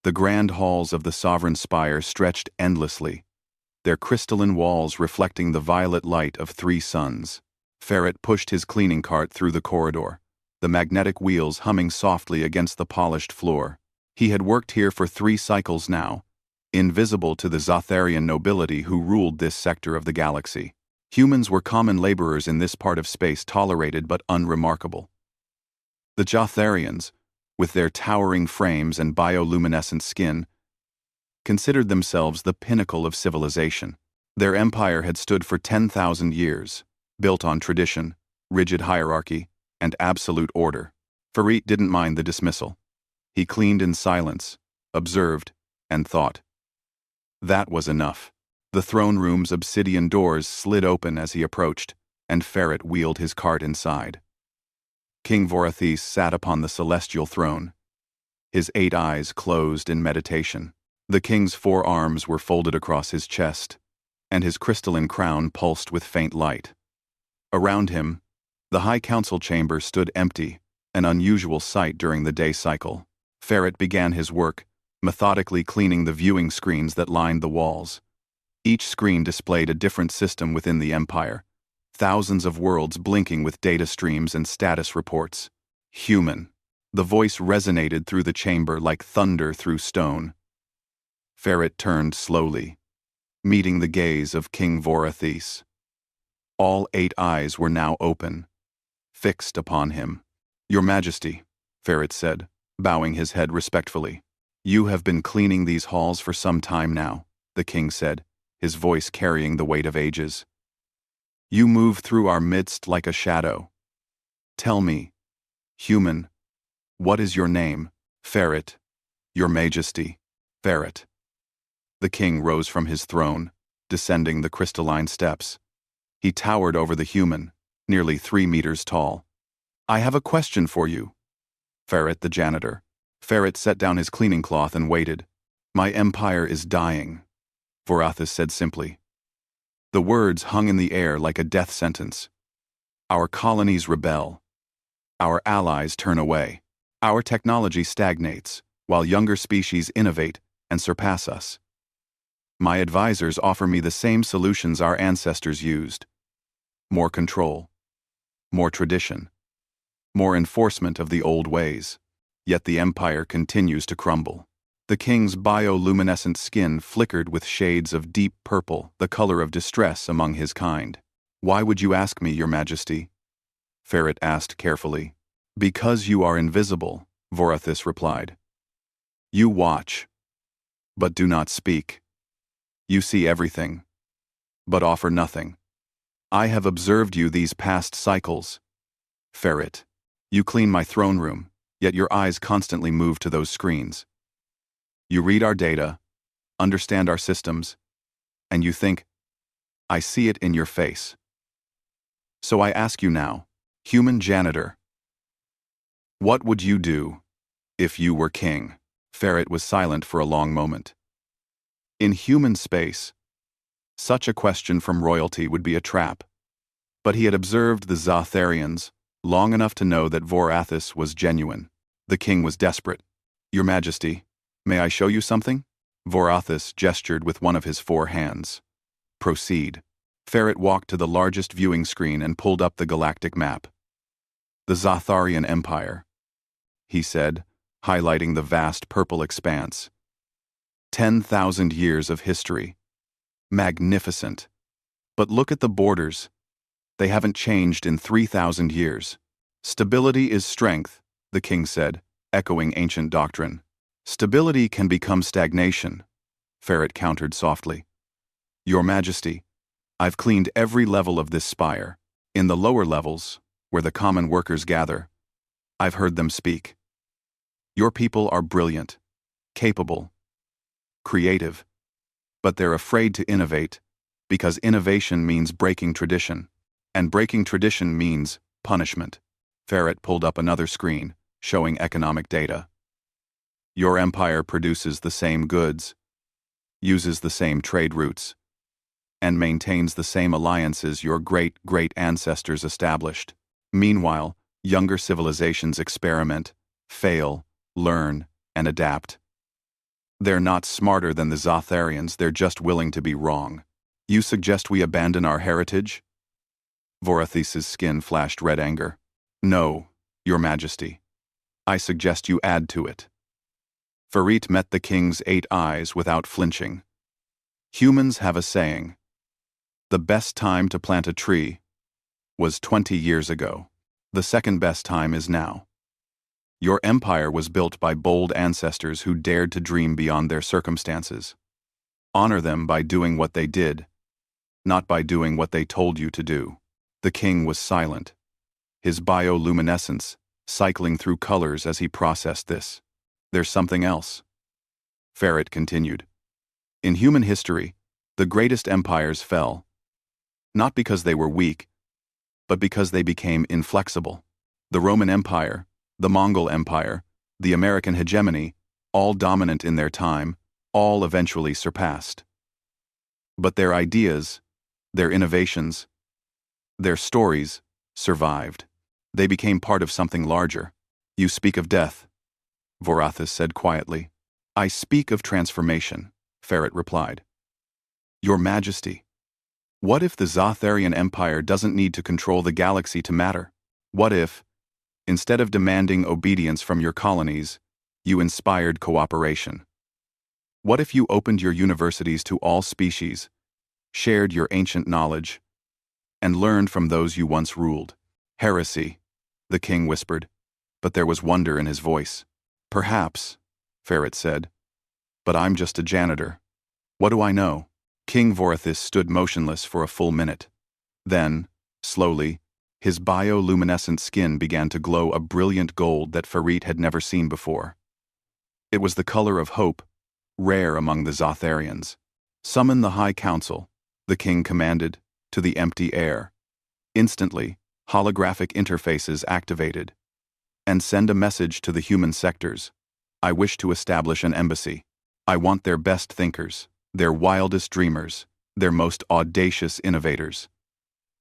The grand halls of the sovereign spire stretched endlessly, their crystalline walls reflecting the violet light of 3 suns. Ferret pushed his cleaning cart through the corridor, the magnetic wheels humming softly against the polished floor. He had worked here for 3 cycles now, invisible to the Zotharian nobility who ruled this sector of the galaxy. Humans were common laborers in this part of space, tolerated but unremarkable. The Jotharians, with their towering frames and bioluminescent skin, considered themselves the pinnacle of civilization. Their empire had stood for 10,000 years, built on tradition, rigid hierarchy, and absolute order. Farit didn't mind the dismissal. He cleaned in silence, observed, and thought. That was enough. The throne room's obsidian doors slid open as he approached, and Ferret wheeled his cart inside. King Vorathis sat upon the celestial throne, his 8 eyes closed in meditation. The king's 4 arms were folded across his chest, and his crystalline crown pulsed with faint light. Around him, the high council chamber stood empty, an unusual sight during the day cycle. Ferret began his work, methodically cleaning the viewing screens that lined the walls. Each screen displayed a different system within the empire, thousands of worlds blinking with data streams and status reports. Human. The voice resonated through the chamber like thunder through stone. Ferret turned slowly, meeting the gaze of King Vorathis. All 8 eyes were now open, fixed upon him. "Your Majesty," Ferret said, bowing his head respectfully. "You have been cleaning these halls for some time now," the king said, his voice carrying the weight of ages. "You move through our midst like a shadow. Tell me, human, what is your name?" "Ferret, Your Majesty." "Ferret." The king rose from his throne, descending the crystalline steps. He towered over the human, nearly 3 meters tall. "I have a question for you." Ferret the janitor. Ferret set down his cleaning cloth and waited. "My empire is dying," Vorathis said simply. The words hung in the air like a death sentence. "Our colonies rebel. Our allies turn away. Our technology stagnates, while younger species innovate and surpass us. My advisors offer me the same solutions our ancestors used. More control, more tradition, more enforcement of the old ways. Yet the empire continues to crumble." The king's bioluminescent skin flickered with shades of deep purple, the color of distress among his kind. "Why would you ask me, Your Majesty?" Ferret asked carefully. "Because you are invisible," Vorathis replied. "You watch, but do not speak. You see everything, but offer nothing. I have observed you these past cycles. Ferret, you clean my throne room, yet your eyes constantly move to those screens. You read our data, understand our systems, and you think, I see it in your face. So I ask you now, human janitor, what would you do if you were king?" Ferret was silent for a long moment. In human space, such a question from royalty would be a trap. But he had observed the Zotharians long enough to know that Vorathis was genuine. The king was desperate. "Your Majesty, may I show you something?" Vorathis gestured with one of his 4 hands. "Proceed." Ferret walked to the largest viewing screen and pulled up the galactic map. "The Zotharian Empire," he said, highlighting the vast purple expanse. 10,000 years of history. Magnificent. But look at the borders. They haven't changed in 3,000 years. "Stability is strength," the king said, echoing ancient doctrine. "Stability can become stagnation," Ferret countered softly. "Your Majesty, I've cleaned every level of this spire. In the lower levels, where the common workers gather, I've heard them speak. Your people are brilliant, capable, creative, but they're afraid to innovate, because innovation means breaking tradition, and breaking tradition means punishment." Ferret pulled up another screen, showing economic data. "Your empire produces the same goods, uses the same trade routes, and maintains the same alliances your great-great ancestors established. Meanwhile, younger civilizations experiment, fail, learn, and adapt. They're not smarter than the Zotharians, they're just willing to be wrong. You suggest we abandon our heritage? Vorathis' skin flashed red anger. No, Your Majesty. I suggest you add to it. Farit met the king's 8 eyes without flinching. Humans have a saying. The best time to plant a tree was 20 years ago. The second best time is now. Your empire was built by bold ancestors who dared to dream beyond their circumstances. Honor them by doing what they did, not by doing what they told you to do. The king was silent, his bioluminescence cycling through colors as he processed this. There's something else. Farit continued. In human history, the greatest empires fell, not because they were weak, but because they became inflexible. The Roman Empire, the Mongol Empire, the American hegemony, all dominant in their time, all eventually surpassed. But their ideas, their innovations, their stories survived. They became part of something larger. You speak of death, Vorathis said quietly. I speak of transformation, Farit replied. Your Majesty, what if the Zotharian Empire doesn't need to control the galaxy to matter? What if, instead of demanding obedience from your colonies, you inspired cooperation? What if you opened your universities to all species, shared your ancient knowledge, and learned from those you once ruled? Heresy, the king whispered, but there was wonder in his voice. Perhaps, Farit said, but I'm just a janitor. What do I know? King Vorathis stood motionless for a full minute. Then, slowly, his bioluminescent skin began to glow a brilliant gold that Farit had never seen before. It was the color of hope, rare among the Zotharians. Summon the High Council, the king commanded, to the empty air. Instantly, holographic interfaces activated. And send a message to the human sectors. I wish to establish an embassy. I want their best thinkers, their wildest dreamers, their most audacious innovators.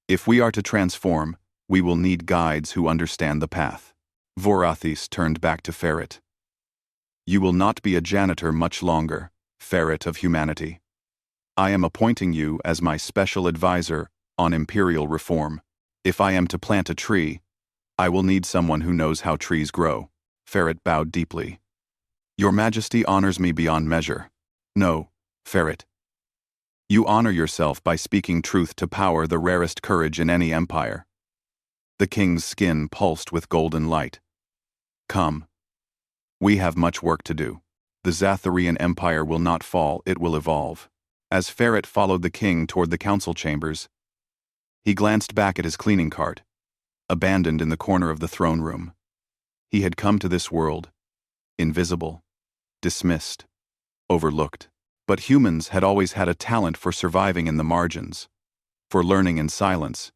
If we are to transform, we will need guides who understand the path. Vorathis turned back to Farit. You will not be a janitor much longer, Farit of humanity. I am appointing you as my special advisor on imperial reform. If I am to plant a tree, I will need someone who knows how trees grow. Farit bowed deeply. Your Majesty honors me beyond measure. No, Farit. You honor yourself by speaking truth to power, the rarest courage in any empire. The king's skin pulsed with golden light. Come. We have much work to do. The Zotharian Empire will not fall, it will evolve. As Farit followed the king toward the council chambers, he glanced back at his cleaning cart, abandoned in the corner of the throne room. He had come to this world, invisible, dismissed, overlooked. But humans had always had a talent for surviving in the margins, for learning in silence,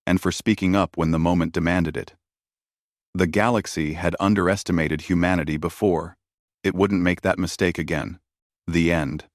and for speaking up when the moment demanded it. The galaxy had underestimated humanity before. It wouldn't make that mistake again. The end.